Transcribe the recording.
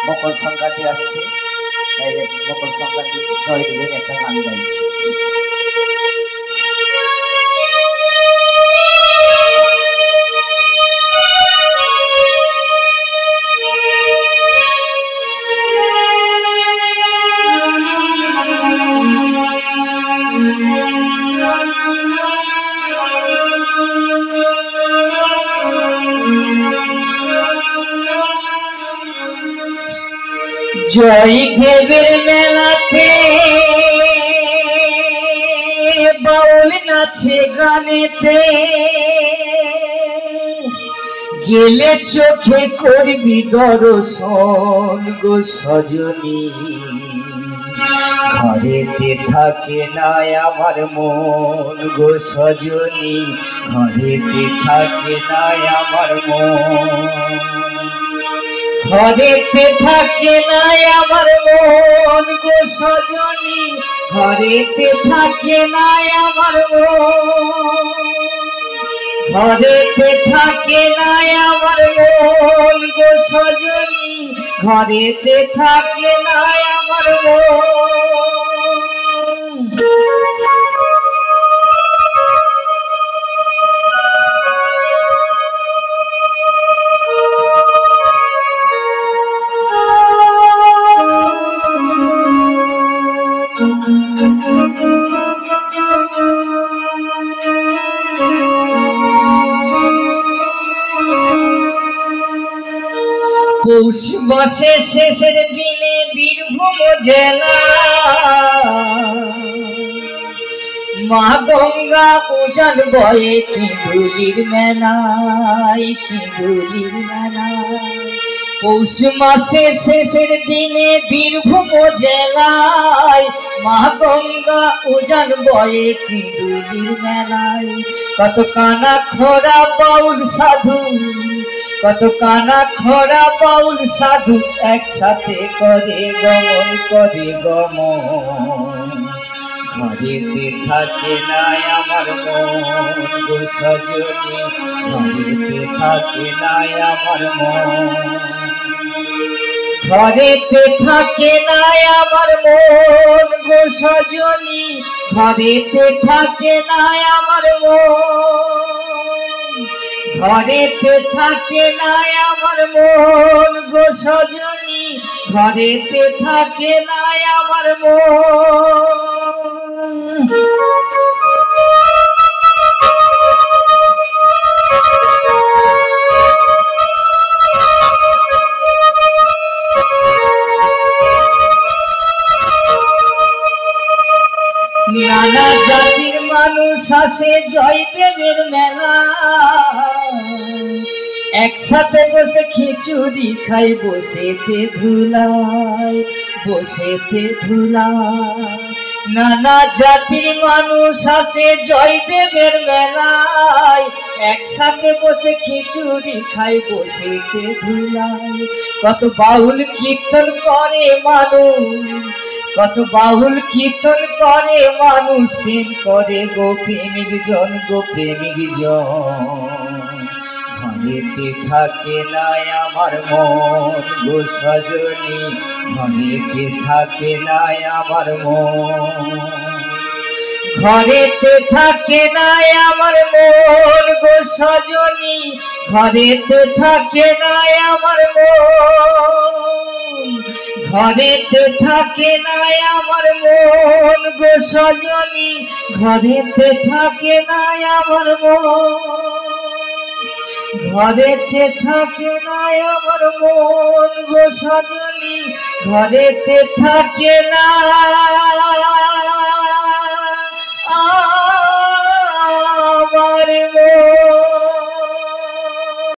মকর সংক্রান্তি আসছে, তাই মকর সংক্রান্তি জয়দেবের একটা গান গাইছি। জয়দেবের মেলাতে বাউল নাচে গানেতে, গেলে চোখে করবি দর্শন গো সজনী। ঘরেতে থাকে না আমার মন গো সজনী, ঘরেতে থাকে না আমার মন। ঘরেতে থাকে না আমার মন গো সজনী, ঘরেতে থাকে না আমার মন। ঘরেতে থাকে না আমার মন গো সজনী, ঘরেতে থাকে না আমার মন। পৌষ মাসের শেষের দিনে বীরভূম জেলা মা গঙ্গা উজান বয়ে কিঁদুলির মেলায়, কিঁদুলির মেলায়। পৌষ মাসের শেষের দিনে বীরভূম জেলায় মা গঙ্গা উজান বয়ে কিঁদুলির মেলায়। কত কানা খোরা বাউল সাধু, কত কানা খোরা বাউল সাধু একসাথে করে গমন, করে গমন। ঘরেতে থাকে না আমার মন গো সজনী, ঘরেতে থাকে না আমার মন। ঘরেতে থাকে না আমার মন গো সজনী, ঘরেতে থাকে না আমার মন। ঘরেতে থাকে না আমার মন গো সজনী, ঘরেতে থাকে না আমার মন। নানা জাতির মানুষ আসে জয়দেবের মেলা, একসাথে বসে খিচুড়ি খাই বসেতে ধুলায়, বসেতে ধুলায়। নানা জাতির মানুষ আসে জয়দেবের মেলায়, একসাথে বসে খিচুড়ি খাই বসেতে ধুলায়। কত বাউল কীর্তন করে মানুষ, কত বাউল কীর্তন করে মানুষ, প্রেম করে গো প্রেমিক জন, গো প্রেমিক জন। ঘরেতে থাকে না আমার মন গো সজনী, ঘরেতে থাকে না আমার মন। ঘরেতে থাকে না আমার মন গো সজনী, ঘরেতে থাকে না আমার মন। ঘরেতে থাকে না আমার মন গো সজনী, ঘরেতে থাকে না আমার মন। ঘরেতে থাকে না আমার মন গো সজনী, ঘরেতে থাকে না।